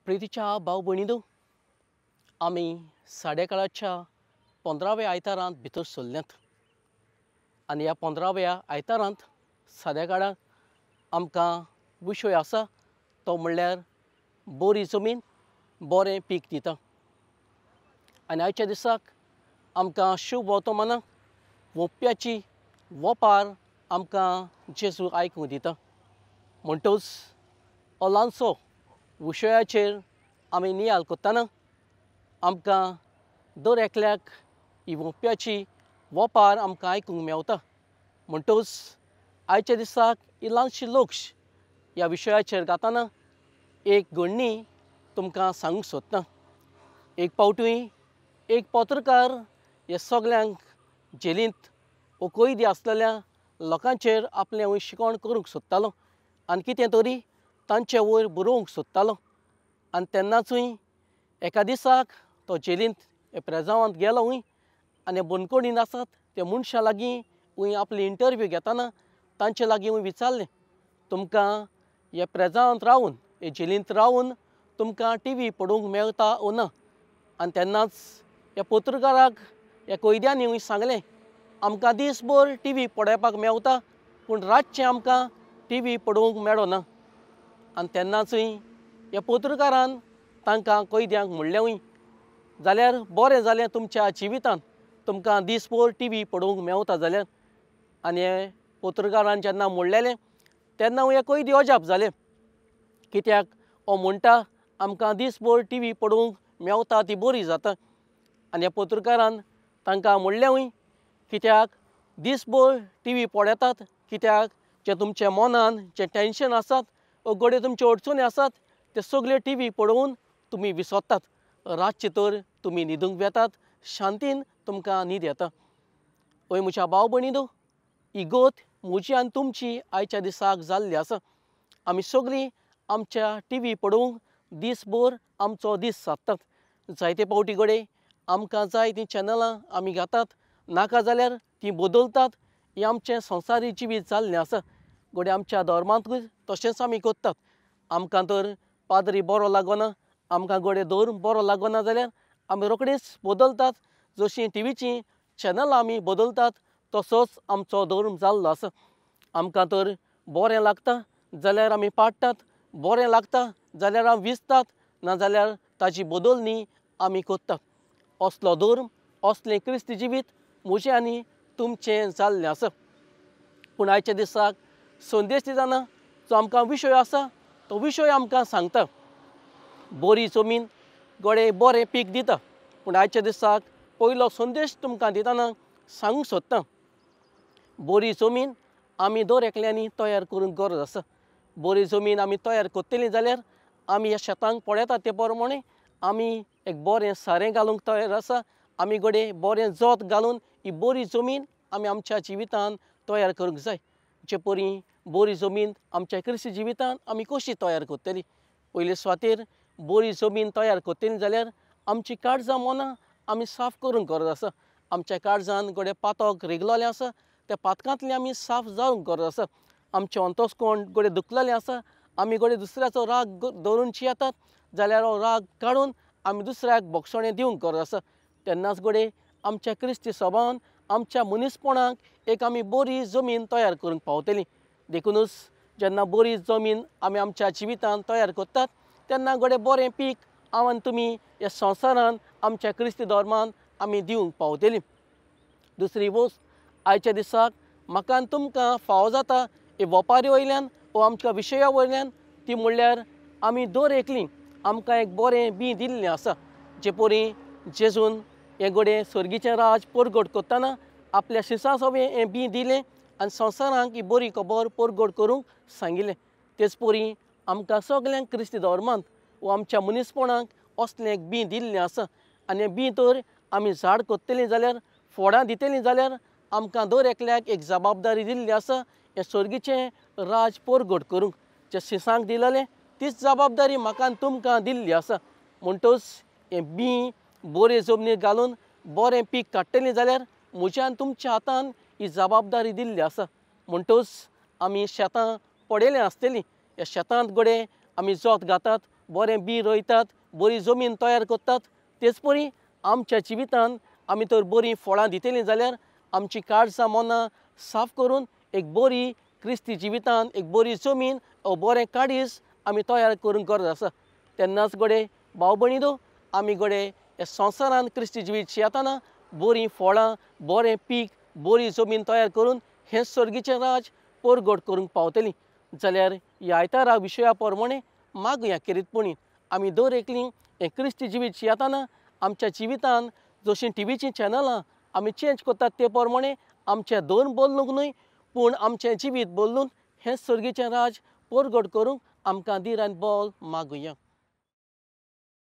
प्रितीच्या भाव भयणीनो, आमी साडेकाळाच्या 15व्या आयतारांत भितर सरल्यांत आनी ह्या 15व्या आयतारांत सादेकाळाक आमकां विशय आसा तो म्हणल्यार बरी जमीन बरें पीक दिता. आनी आयच्या दिसाक आमकां शुभ वर्तमानाक वोंप्याची वोपार आमकां जेजू आयकूंक दिता. म्हणटच हो ल्हानसो विशयाचेर आमी नियाळ करतना आमकां दर एकल्याक ही वोंप्याची वोपार आमकां आयकूंक मेवता. म्हणटच आयच्या दिसाक ही ल्हानशी लक्ष ह्या विशयाचेर घातना एक घडणी तुमकां सांगूंक सोदतां. एक फावटीं एक पत्रकार हे सगल्यांक जेलींत वो कैदी आसलेल्या लोकांचेर आपलें शिकोण करूंक सोदतालो आनी कितें तरी तांचे वयर बरोवंक सोदतालो. आनी तेन्नाचूय एका दिसाक तो जेलींत प्रेजावांत गेलो आनी बंदखणींत आसात त्या मनशा लागीं आपली इंटरव्यू घेतना तांचे लागीं विचारलें, तुमकां हे प्रेजावांत रावन हे जेलींत रावन तुमकां टीव्ही पळोवंक मेवता वो ना. आनी तेन्नाच ह्या पत्रकाराक ह्या कैद्यांनी सांगलें, आमकां दीसभर टीव्ही पळोवपाक मेवता पूण रातचें आमकां टीव्ही पळोवंक मेळना. आनी तेन्नाचूय ह्या पत्रकारान तांकां कैद्यांक म्हणलें, जाल्यार बरें जालें तुमच्या जिवितांत तुमकां दीसभर टीव्ही पळोवंक मेवता जाल्यार. आनी हे पत्रकारान जेन्ना म्हणलेलें तेन्ना हे कैदी अजाप जाले, कित्याक हो म्हणटा आमकां दीसभर टीव्ही पळोवंक मेवता ती बरी जाता. आनी ह्या पत्रकारान तांकां म्हणलें, कित्याक दीसभर टीव्ही पळयतात कित्याक जे तुमच्या मनान जे टेन्शन आसात वो घडये तुमचे अडचणी आसात ते सगळे टीव्ही पळोवन तुमी विसरतात. रातचे तर तुमी न्हिदूंक वेतात, शांतीन तुमकां न्हीद येता. पळय म्हज्या भाव भयणीनो, ही गत म्हजी आनी तुमची आयच्या दिसाक जाल्ली आसा. आमी सगळीं आमच्या टीव्ही पळोवंक दीसभर आमचो दीस सादतात. जायते फावटी घडये आमकां जाय तीं चॅनलां आमी घातात, नाका जाल्यार तीं बदलतात. हें आमचें संवसारीक जिवीत जाल्लें आसा. घडये आमच्या धर्मांतूय तशेंच आमी करतात. आमकां तर पाद्री बरो लागना, आमकां घडये धर्म बरो लागना जाल्यार आमी रोखडीच बदलतात. जशीं टीव्हीचीं चॅनलां आमी बदलतात तसोच आमचो धर्म जाल्लो आसा. आमकां तर बरें लागता जाल्यार आमी पाडटात, बरें लागता जाल्यार आमी विसतात, नाजाल्यार ताजी बदलणी आमी करतात. असलो धर्म असलें क्रिस्ती जिवीत म्हजें आनी तुमचें जाल्लें आसा. पूण आयच्या दिसाक संदेश दितना जो आमकां विशय आसा तो विशय आमकां सांगता बरी जमीन घडये बरें पीक दिता. पूण आयच्या दिसाक पयलो संदेश तुमकां दितना सांगूंक सोदतां, बरी जमीन आमी दर एकल्यांनी तयार करूंक गरज आसा. बरी जमीन आमी तयार करतलीं जाल्यार आमी ह्या शेतांक पळयतात ते प्रमाणे आमी एक बरें सारें घालूंक तयार आसा. आमी घडये बरें जोत घालून ही बरी जमीन आमी आमच्या जिवितांत तयार करूंक जाय. जे परी बरी जमीन आमच्या क्रिस्ती जिवितांत आमी कशी तयार करतलीं. पयले सुवातेर बरी जमीन तयार करतलीं जाल्यार आमची काळजां मनां आमी साफ करूंक गरज आसा. आमच्या काळजान घडये पातक रिगलोलें आसा, त्या पातकांतलें आमी साफ जावंक गरज आसा. आमचें अंतस्कोण घडये दुखलेलें आसा, आमी घडये दुसऱ्याचो राग धरून येतात जाल्यार हो राग काडून आमी दुसऱ्याक भोगसणें दिवंक गरज आसा. तेन्नाच घडये आमच्या क्रिस्ती सभावान आमच्या मनीसपणाक एक आमी बरी जमीन तयार करूंक पावतलीं. देखूनच जेन्ना बरी जमीन आमी आमच्या जिवितांत तयार करतात तेन्ना घडये बरें पीक हांव आनी तुमी ह्या संवसारांत आमच्या क्रिस्ती धर्मान आमी दिवंक पावतलीं. दुसरी वस्त आयच्या दिसाक म्हाका आनी तुमकां फावो जाता हे वोपारी वयल्यान वो आमच्या विशया वयल्यान ती म्हणल्यार आमी दर एकलीं आमकां एक बरें बी दिल्लें आसा. जे परी जेजून हें घडये सर्गीचें राज परगट करतना आपल्या शिसां सवें हें बी दिलें आनी संवसारांक ही बरी खबर परगट करूंक सांगिल्लें. तेच परी आमकां सगल्यांक क्रिस्ती धर्मांत वो आमच्या मनीसपणाक असलें एक बी दिल्लें आसा. आनी हें बी तर आमी झाड करतलीं जाल्यार फोडां दितलीं जाल्यार आमकां दर एकल्याक एक जबाबदारी दिल्ली आसा हें सर्गीचें राज परगट करूंक. जे शिसांक दिलेलें तीच जबाबदारी म्हाका आनी तुमकां दिल्ली आसा. म्हणटच हें बी बरे जमनीर घालून बरें पीक काडटलीं जाल्यार म्हज्या आनी तुमच्या हातान ही जबाबदारी दिल्ली आसा. म्हणटच आमी शेतां पडयलें आसतलीं, ह्या शेतांत घडये आमी जोत घातात, बरें बी रोयतात, बरी जमीन तयार करतात, तेच परी आमच्या जिवितांत आमी तर बरीं फळां दितलीं जाल्यार आमची काळजां मनां साफ करून एक बरी क्रिस्ती जिवितांत एक बरी जमीन बरें काळीज आमी तयार करूंक गरज आसा. तेन्नाच गडे भाव भयणीनो, आमी गडे ह्या संवसारांत क्रिस्ती जिवीत जियेतना बरीं फळां, बरें पीक, बरी जमीन तयार करून हें सर्गीचें राज परगट करूंक पावतलीं. जाल्यार ह्या आयतारा विशया प्रमाणें मागुया किरीतपणीं आमी दर एकलीं हें क्रिस्ती जिवीत जियेतना आमच्या जिवितांत जशीं टीव्हीचीं चॅनलां आमी चेंज करतात ते प्रमाणें आमचें धन बदलूंक न्हय, पूण आमचें जिवीत बदलून हें सर्गीचें राज परगट करूंक आमकां धीर आनी बळ मागुया.